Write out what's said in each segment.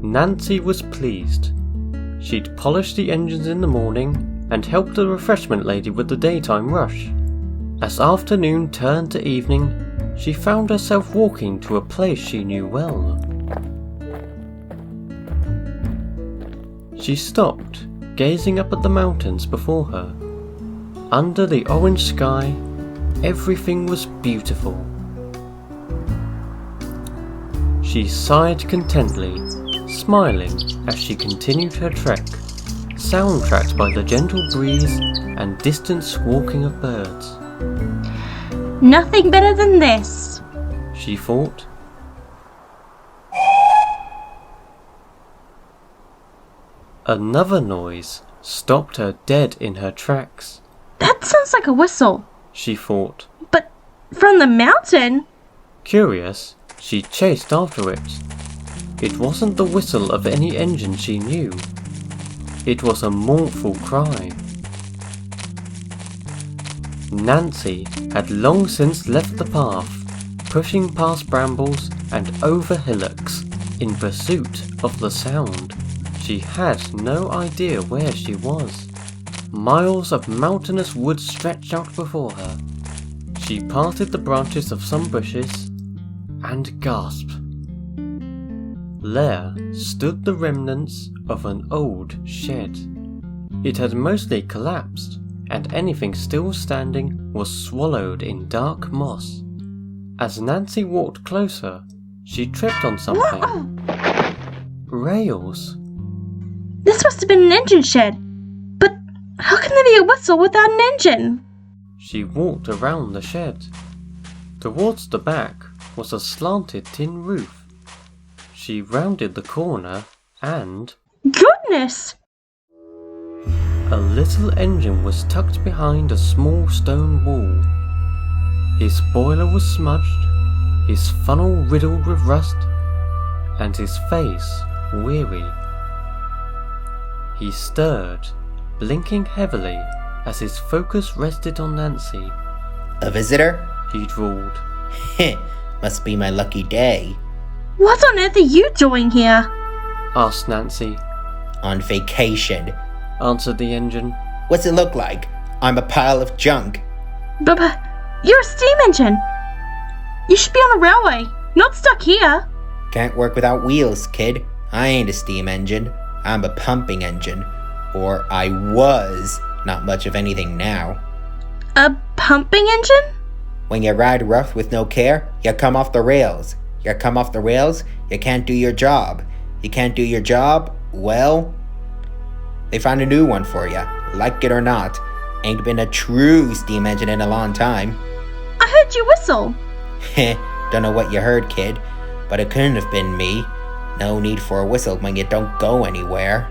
Nancy was pleased. She'd polished the engines in the morning and helped the refreshment lady with the daytime rush. As afternoon turned to evening, she found herself walking to a place she knew well. She stopped, gazing up at the mountains before her. Under the orange sky, everything was beautiful. She sighed contentedly, smiling as she continued her trek, soundtracked by the gentle breeze and distant squawking of birds. Nothing better than this, she thought. Another noise stopped her dead in her tracks. That sounds like a whistle, she thought. But from the mountain? Curious, she chased after it. It wasn't the whistle of any engine she knew. It was a mournful cry. Nancy had long since left the path, pushing past brambles and over hillocks in pursuit of the sound. She had no idea where she was. Miles of mountainous woods stretched out before her. She parted the branches of some bushes and gasped. There stood the remnants of an old shed. It had mostly collapsed, and anything still standing was swallowed in dark moss. As Nancy walked closer, she tripped on something. Rails. This must have been an engine shed. But how can there be a whistle without an engine? She walked around the shed. Towards the back was a slanted tin roof. She rounded the corner and... Goodness! A little engine was tucked behind a small stone wall. His boiler was smudged, his funnel riddled with rust, and his face weary. He stirred, blinking heavily as his focus rested on Nancy. A visitor? He drawled. Must be my lucky day. What on earth are you doing here? Asked Nancy. On vacation, answered the engine. What's it look like? I'm a pile of junk. But you're a steam engine. You should be on a railway, not stuck here. Can't work without wheels, kid. I ain't a steam engine. I'm a pumping engine. Or I was. Not much of anything now. A pumping engine? When you ride rough with no care, you come off the rails. You come off the rails, you can't do your job. You can't do your job, well, they found a new one for you. Like it or not. Ain't been a true steam engine in a long time. I heard you whistle. Don't know what you heard, kid, but it couldn't have been me. No need for a whistle when you don't go anywhere.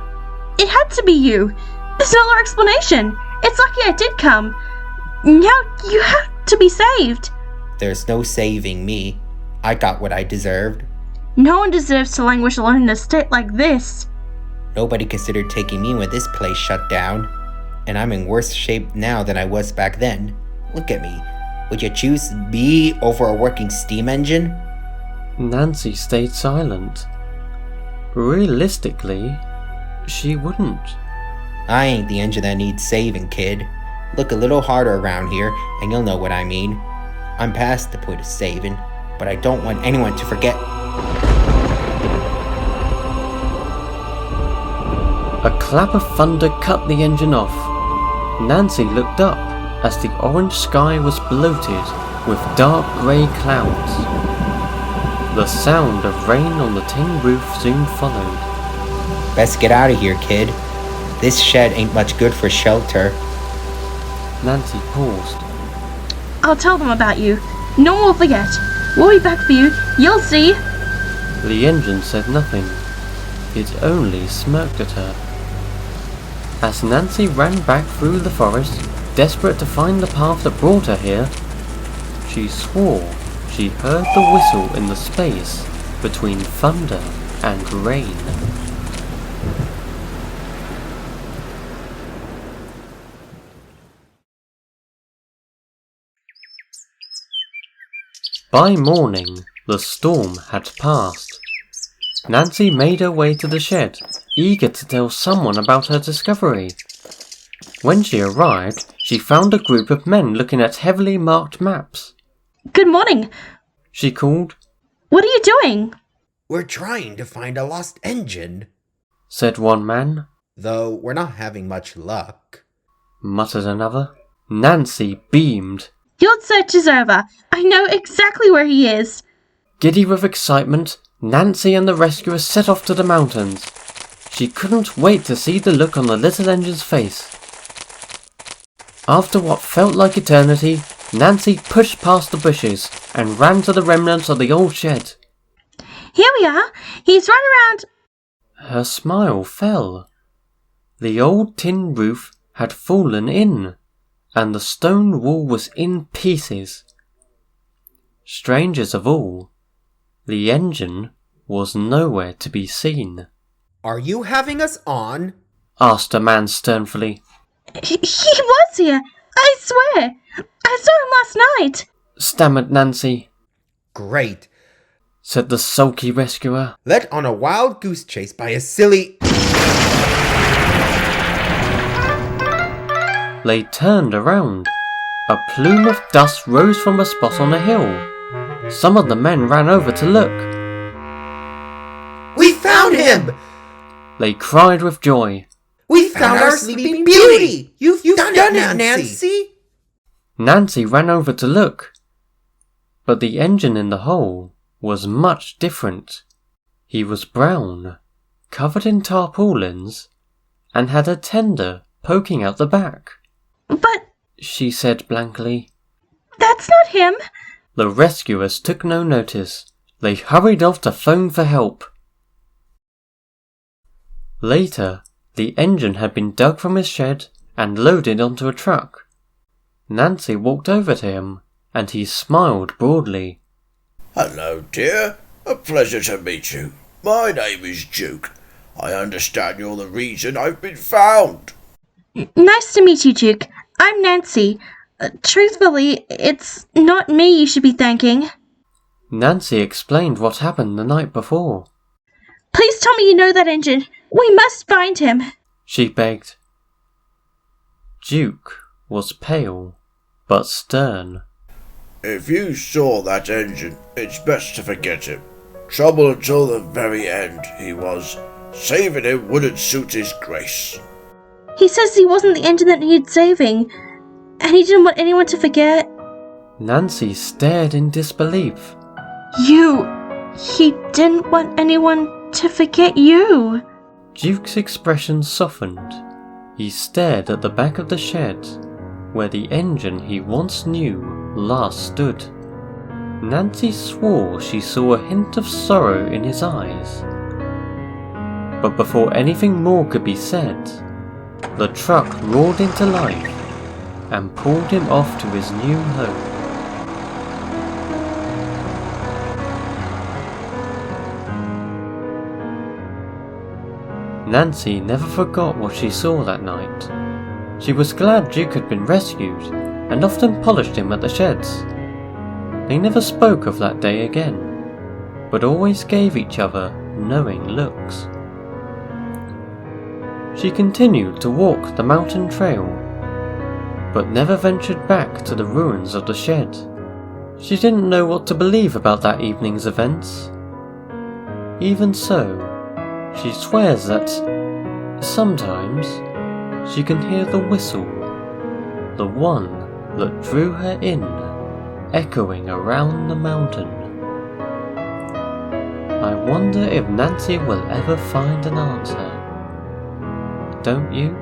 It had to be you. There's no other explanation. It's lucky I did come. Now you have to be saved. There's no saving me. I got what I deserved. No one deserves to languish alone in a state like this. Nobody considered taking me when this place shut down. And I'm in worse shape now than I was back then. Look at me. Would you choose me over a working steam engine? Nancy stayed silent. Realistically, she wouldn't. I ain't the engine that needs saving, kid. Look a little harder around here, and you'll know what I mean. I'm past the point of saving, but I don't want anyone to forget. A clap of thunder cut the engine off. Nancy looked up as the orange sky was bloated with dark grey clouds. The sound of rain on the tin roof soon followed. Best get out of here, kid. This shed ain't much good for shelter. Nancy paused. I'll tell them about you. No one will forget. We'll be back for you. You'll see. The engine said nothing. It only smirked at her. As Nancy ran back through the forest, desperate to find the path that brought her here, she swore she heard the whistle in the space between thunder and rain. By morning, the storm had passed. Nancy made her way to the shed, eager to tell someone about her discovery. When she arrived, she found a group of men looking at heavily marked maps. Good morning. She called. What are you doing? We're trying to find a lost engine, Said one man. though we're not having much luck. Muttered another. Nancy beamed. Your search is over. I know exactly where he is. Giddy with excitement, Nancy and the rescuers set off to the mountains. She couldn't wait to see the look on the little engine's face. After what felt like eternity, Nancy pushed past the bushes and ran to the remnants of the old shed. Here we are. He's right around. Her smile fell. The old tin roof had fallen in, and the stone wall was in pieces. Strangest of all, the engine was nowhere to be seen. Are you having us on? Asked a man sternly. He was here. I swear. I saw him last night. Stammered Nancy. Great. Said the sulky rescuer. Led on a wild goose chase by a silly... They turned around. A plume of dust rose from a spot on a hill. Some of the men ran over to look. We found him! They cried with joy. We found our sleeping beauty! You've done it, Nancy! Nancy ran over to look. But the engine in the hole was much different. He was brown, covered in tarpaulins, and had a tender poking out the back. But She said blankly. that's not him. The rescuers took no notice. They hurried off to phone for help. Later, the engine had been dug from his shed and loaded onto a truck. Nancy walked over to him, and he smiled broadly. Hello, dear. A pleasure to meet you. My name is Duke. I understand you're the reason I've been found. Nice to meet you, Duke. I'm Nancy. Truthfully, it's not me you should be thanking. Nancy explained what happened the night before. Please tell me you know that engine. We must find him. She begged. Duke was pale, but stern. If you saw that engine, it's best to forget him. Trouble until the very end, he was. Saving him wouldn't suit his grace. He says he wasn't the engine that needed saving, and he didn't want anyone to forget. Nancy stared in disbelief. He didn't want anyone to forget you. Duke's expression softened. He stared at the back of the shed, where the engine he once knew last stood. Nancy swore she saw a hint of sorrow in his eyes. But before anything more could be said, the truck roared into life and pulled him off to his new home. Nancy never forgot what she saw that night. She was glad Duke had been rescued and often polished him at the sheds. They never spoke of that day again, but always gave each other knowing looks. She continued to walk the mountain trail, but never ventured back to the ruins of the shed. She didn't know what to believe about that evening's events. Even so, she swears that sometimes she can hear the whistle, the one that drew her in, echoing around the mountain. I wonder if Nancy will ever find an answer. Don't you?